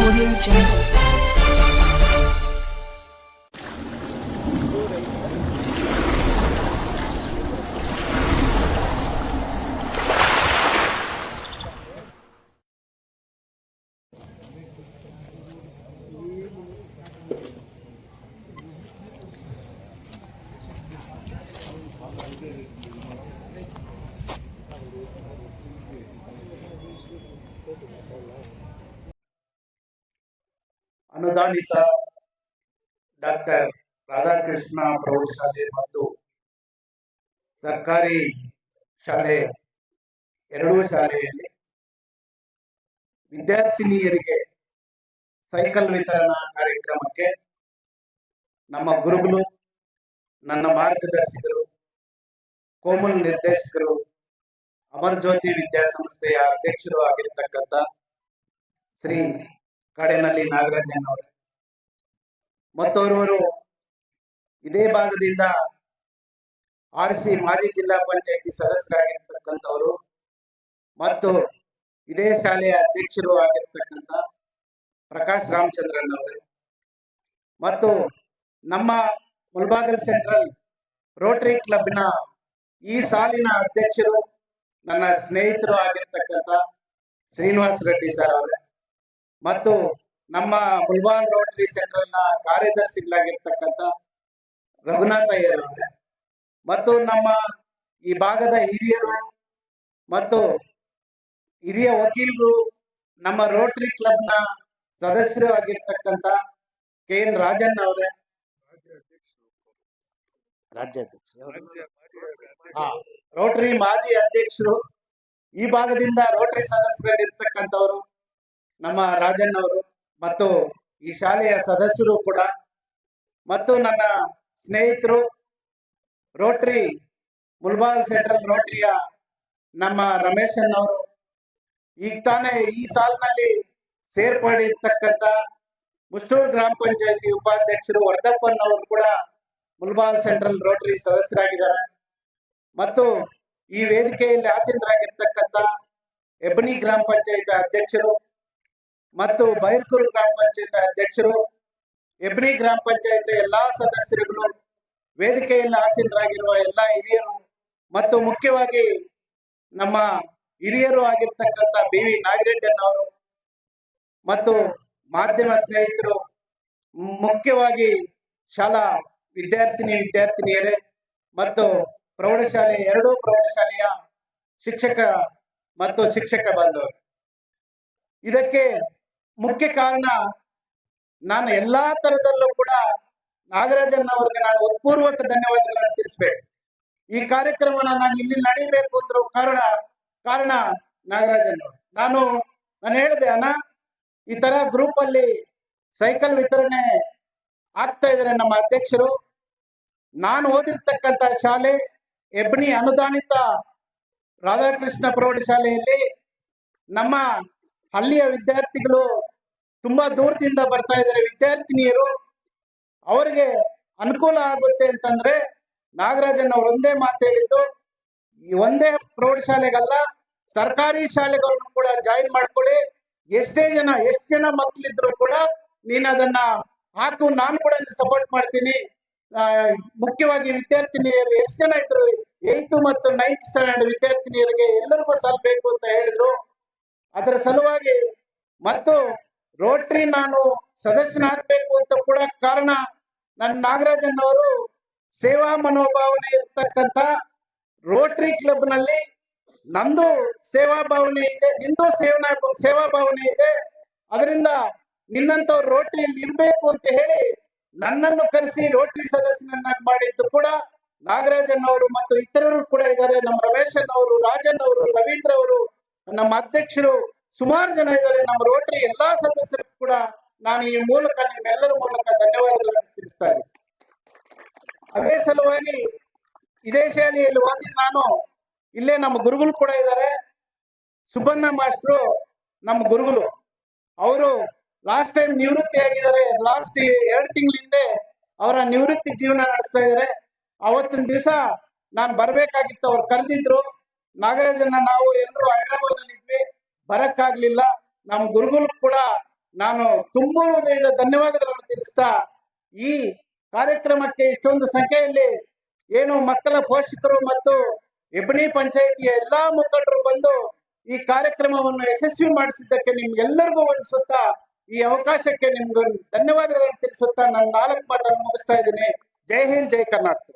Audio Jungle. ಅನುದಾನಿತ doctor Radhakrishna ಪ್ರೌಢಶಾಲೆ ಮತ್ತು ಸರ್ಕಾರಿ ಶಾಲೆ ಎರಡೂ ಶಾಲೆಯಲ್ಲಿ ವಿದ್ಯಾರ್ಥಿನಿಯರಿಗೆ ಸೈಕಲ್ ವಿತರಣಾ ಕಾರ್ಯಕ್ರಮಕ್ಕೆ ನಮ್ಮ ಗುರುಗಳು, ನನ್ನ ಮಾರ್ಗದರ್ಶಕರು, ಕೋಮಲ್ ನಿರ್ದೇಶಕರು, ಅಮರ್ ಜ್ಯೋತಿ ವಿದ್ಯಾಸಂಸ್ಥೆಯ ಅಧ್ಯಕ್ಷರು ಆಗಿರತಕ್ಕಂಥ ಶ್ರೀ ಕಾಡೇನಹಳ್ಳಿ ನಾಗರಾಜನವರು ಮತ್ತೋರ್ವರು ಇದೇ ಭಾಗದಿಂದ ಆರ್ಸಿ ಮಾಜಿ ಜಿಲ್ಲಾ ಪಂಚಾಯತಿ ಸದಸ್ಯರಾಗಿರ್ತಕ್ಕಂಥವರು ಮತ್ತು ಇದೇ ಶಾಲೆಯ ಅಧ್ಯಕ್ಷರು ಆಗಿರ್ತಕ್ಕಂಥ ಪ್ರಕಾಶ್ ರಾಮಚಂದ್ರನ್ ಅವರು ಮತ್ತು ನಮ್ಮ ಮುಳಬಾಗಿಲು ಸೆಂಟ್ರಲ್ ರೋಟರಿ ಕ್ಲಬ್ನ ಈ ಸಾಲಿನ ಅಧ್ಯಕ್ಷರು ನನ್ನ ಸ್ನೇಹಿತರು ಆಗಿರ್ತಕ್ಕಂಥ ಶ್ರೀನಿವಾಸ್ ರೆಡ್ಡಿ ಸರ್ ಅವರೇ ಮತ್ತು ನಮ್ಮ ಮುಳಬಾಗಿಲು ರೋಟರಿ ಸೆಂಟ್ರಲ್ನ ಕಾರ್ಯದರ್ಶಿಗಳಾಗಿರ್ತಕ್ಕಂಥ ರಘುನಾಥ ಅಯ್ಯರ್ ಅವರೇ ಮತ್ತು ನಮ್ಮ ಈ ಭಾಗದ ಹಿರಿಯರು ಮತ್ತು ಹಿರಿಯ ವಕೀಲರು, ನಮ್ಮ ರೋಟರಿ ಕ್ಲಬ್ನ ಸದಸ್ಯರು ಆಗಿರ್ತಕ್ಕಂಥ KN ರಾಜಣ್ಣ ಅವರೇ, ರೋಟರಿ ಮಾಜಿ ಅಧ್ಯಕ್ಷರು, ಈ ಭಾಗದಿಂದ ರೋಟರಿ ಸದಸ್ಯರಾಗಿರ್ತಕ್ಕಂಥವರು ನಮ್ಮ ರಾಜಣ್ಣ ಅವರು ಮತ್ತು ಈ ಶಾಲೆಯ ಸದಸ್ಯರು ಕೂಡ ಮತ್ತು ನನ್ನ ಸ್ನೇಹಿತರು ರೋಟರಿ ಮುಳಬಾಗಿಲು ಸೆಂಟ್ರಲ್ ರೋಟರಿಯ ನಮ್ಮ ರಮೇಶ್ ಅವರು, ಈಗ ತಾನೇ ಈ ಸಾಲಿನಲ್ಲಿ ಸೇರ್ಪಡಿರ್ತಕ್ಕಂಥ ಮುಷ್ಟೂರು ಗ್ರಾಮ ಪಂಚಾಯತಿ ಉಪಾಧ್ಯಕ್ಷರು ವರ್ಧಪ್ಪನ್ ಅವರು ಕೂಡ ಮುಳಬಾಗಿಲು ಸೆಂಟ್ರಲ್ ರೋಟರಿ ಸದಸ್ಯರಾಗಿದ್ದಾರೆ ಮತ್ತು ಈ ವೇದಿಕೆಯಲ್ಲಿ ಆಸೀನರಾಗಿರ್ತಕ್ಕಂಥ ಹೆಬ್ಬನಿ ಗ್ರಾಮ ಪಂಚಾಯತ್ ಅಧ್ಯಕ್ಷರು ಮತ್ತು ಬೈರ್ಕೂರು ಗ್ರಾಮ ಪಂಚಾಯತ್ ಅಧ್ಯಕ್ಷರು, ಹೆಬ್ಬನಿ ಗ್ರಾಮ ಪಂಚಾಯತ್ ಎಲ್ಲಾ ಸದಸ್ಯರುಗಳು, ವೇದಿಕೆಯಲ್ಲಿ ಆಸೀನರಾಗಿರುವ ಎಲ್ಲ ಹಿರಿಯರು ಮತ್ತು ಮುಖ್ಯವಾಗಿ ನಮ್ಮ ಹಿರಿಯರು ಆಗಿರ್ತಕ್ಕಂಥ BV ನಾಗರೆಡ್ಡನವರು ಮತ್ತು ಮಾಧ್ಯಮ ಸ್ನೇಹಿತರು, ಮುಖ್ಯವಾಗಿ ಶಾಲಾ ವಿದ್ಯಾರ್ಥಿನಿಯರೇ ಮತ್ತು ಪ್ರೌಢಶಾಲೆ ಎರಡೂ ಪ್ರೌಢಶಾಲೆಯ ಶಿಕ್ಷಕ ಮತ್ತು ಶಿಕ್ಷಕ ಬಾಂಧವರು. ಇದಕ್ಕೆ ಮುಖ್ಯ ಕಾರಣ ನಾನು ಎಲ್ಲಾ ತರದಲ್ಲೂ ಕೂಡ ನಾಗರಾಜನ್ ಅವರಿಗೆ ನಾನು ಹೃತ್ಪೂರ್ವಕ ಧನ್ಯವಾದಗಳನ್ನು ತಿಳಿಸ್ಬೇಕು. ಈ ಕಾರ್ಯಕ್ರಮನ ನಾನು ಇಲ್ಲಿ ನಡೀಬೇಕು ಅಂದ್ರು ಕಾರಣ ನಾಗರಾಜನ್ ಅವರು. ನಾನು ಹೇಳಿದೆ, ಅಣ್ಣ ಈ ತರ ಗ್ರೂಪ್ ಅಲ್ಲಿ ಸೈಕಲ್ ವಿತರಣೆ ಆಗ್ತಾ ಇದ್ದಾರೆ ನಮ್ಮ ಅಧ್ಯಕ್ಷರು. ನಾನು ಓದಿರ್ತಕ್ಕಂಥ ಶಾಲೆ ಹೆಬ್ಬನಿ ಅನುದಾನಿತ ರಾಧಾಕೃಷ್ಣ ಪ್ರೌಢಶಾಲೆಯಲ್ಲಿ ನಮ್ಮ ಹಳ್ಳಿಯ ವಿದ್ಯಾರ್ಥಿಗಳು ತುಂಬಾ ದೂರದಿಂದ ಬರ್ತಾ ಇದ್ದಾರೆ. ವಿದ್ಯಾರ್ಥಿನಿಯರು ಅವರಿಗೆ ಅನುಕೂಲ ಆಗುತ್ತೆ ಅಂತಂದ್ರೆ ನಾಗರಾಜನ್ ಅವರು ಒಂದೇ ಮಾತು ಹೇಳಿದ್ದು, ಈ ಒಂದೇ ಪ್ರೌಢಶಾಲೆಗಲ್ಲ ಸರ್ಕಾರಿ ಶಾಲೆಗಳನ್ನು ಕೂಡ ಜಾಯಿನ್ ಮಾಡ್ಕೊಳ್ಳಿ. ಎಷ್ಟು ಜನ ಮಕ್ಕಳಿದ್ರು ಕೂಡ ನೀನ್ ಅದನ್ನ ಹಾಕು, ನಾನು ಕೂಡ ಸಪೋರ್ಟ್ ಮಾಡ್ತೀನಿ. ಮುಖ್ಯವಾಗಿ ವಿದ್ಯಾರ್ಥಿನಿಯರು ಎಷ್ಟು ಜನ ಇದ್ರು, 8th ಮತ್ತು 9th ಸ್ಟ್ಯಾಂಡರ್ಡ್ ವಿದ್ಯಾರ್ಥಿನಿಯರಿಗೆ ಎಲ್ಲರಿಗೂ ಸಲ್ಬೇಕು ಅಂತ ಹೇಳಿದ್ರು. ಅದರ ಸಲುವಾಗಿ ಮತ್ತು ರೋಟರಿ ನಾನು ಸದಸ್ಯನಾಗಬೇಕು ಅಂತ ಕೂಡ ಕಾರಣ ನನ್ನ ನಾಗರಾಜನ್ ಅವರು ಸೇವಾ ಮನೋಭಾವನೆ ಇರ್ತಕ್ಕಂಥ ರೋಟರಿ ಕ್ಲಬ್ ನಲ್ಲಿ ನಂದು ಸೇವಾ ಭಾವನೆ ಇದೆ, ನಿಂದು ಸೇವಾ ಭಾವನೆ ಇದೆ, ಅದರಿಂದ ನಿನ್ನಂತವ್ರು ರೋಟರಿಯಲ್ಲಿ ಇರ್ಬೇಕು ಅಂತ ಹೇಳಿ ನನ್ನನ್ನು ಕರೆಸಿ ರೋಟರಿ ಸದಸ್ಯನನ್ನಾಗಿ ಮಾಡಿದ್ದು ಕೂಡ ನಾಗರಾಜನ್ ಅವರು ಮತ್ತು ಇತರರು ಕೂಡ ಇದ್ದಾರೆ. ನಮ್ಮ ರಮೇಶ್ ಅವರು, ರಾಜನ್ ಅವರು, ರವೀಂದ್ರ ಅವರು, ನಮ್ಮ ಅಧ್ಯಕ್ಷರು, ಸುಮಾರು ಜನ ಇದ್ದಾರೆ. ನಮ್ಮ ರೋಟರಿ ಎಲ್ಲಾ ಸದಸ್ಯರು ಕೂಡ ನಾನು ಈ ಮೂಲಕ ನಿಮ್ಮೆಲ್ಲರ ಮೂಲಕ ಧನ್ಯವಾದಗಳನ್ನು ತಿಳಿಸ್ತಾ ಇದ್ದೀನಿ. ಅದೇ ಸಲುವಾಗಿ ಇದೇ ಶಾಲೆಯಲ್ಲಿ ಓದಿ ನಾನು ಇಲ್ಲೇ ನಮ್ಮ ಗುರುಗಳು ಕೂಡ ಇದ್ದಾರೆ. ಸುಬ್ಬಣ್ಣ ಮಾಸ್ಟ್ರು ನಮ್ಮ ಗುರುಗಳು, ಅವರು ಲಾಸ್ಟ್ ಟೈಮ್ ನಿವೃತ್ತಿ ಆಗಿದ್ದಾರೆ. ಲಾಸ್ಟ್ 2 ತಿಂಗಳ ಹಿಂದೆ ಅವರ ನಿವೃತ್ತಿ ಜೀವನ ನಡೆಸ್ತಾ ಇದ್ದಾರೆ. ಅವತ್ತಿನ ದಿವಸ ನಾನು ಬರ್ಬೇಕಾಗಿತ್ತು, ಅವ್ರು ಕರೆದಿದ್ರು. ನಾಗರಾಜನ್ನ ನಾವು ಎಲ್ಲರೂ ಹೈದರಾಬಾದ್ ಅಲ್ಲಿ ಇದ್ವಿ, ಬರಕ್ಕಾಗ್ಲಿಲ್ಲ. ನಮ್ಮ ಗುರುಗಳು ಕೂಡ ನಾನು ತುಂಬ ಹೃದಯದ ಧನ್ಯವಾದಗಳನ್ನು ತಿಳಿಸ್ತಾ ಈ ಕಾರ್ಯಕ್ರಮಕ್ಕೆ ಇಷ್ಟೊಂದು ಸಂಖ್ಯೆಯಲ್ಲಿ ಏನು ಮಕ್ಕಳ ಪೋಷಕರು ಮತ್ತು ಹೆಬ್ಬಣಿ ಪಂಚಾಯಿತಿಯ ಎಲ್ಲಾ ಮುಖಂಡರು ಬಂದು ಈ ಕಾರ್ಯಕ್ರಮವನ್ನು ಯಶಸ್ವಿ ಮಾಡಿಸಿದ್ದಕ್ಕೆ ನಿಮ್ಗೆಲ್ಲರಿಗೂ ಒಂದು ಸುತ್ತ ಈ ಅವಕಾಶಕ್ಕೆ ನಿಮ್ಗೆ ಧನ್ಯವಾದಗಳನ್ನು ತಿಳಿಸುತ್ತಾ ನಾನು 4 ಮಾತನ್ನು ಮುಗಿಸ್ತಾ ಇದ್ದೀನಿ. ಜೈ ಹಿಂದ್, ಜೈ ಕರ್ನಾಟಕ.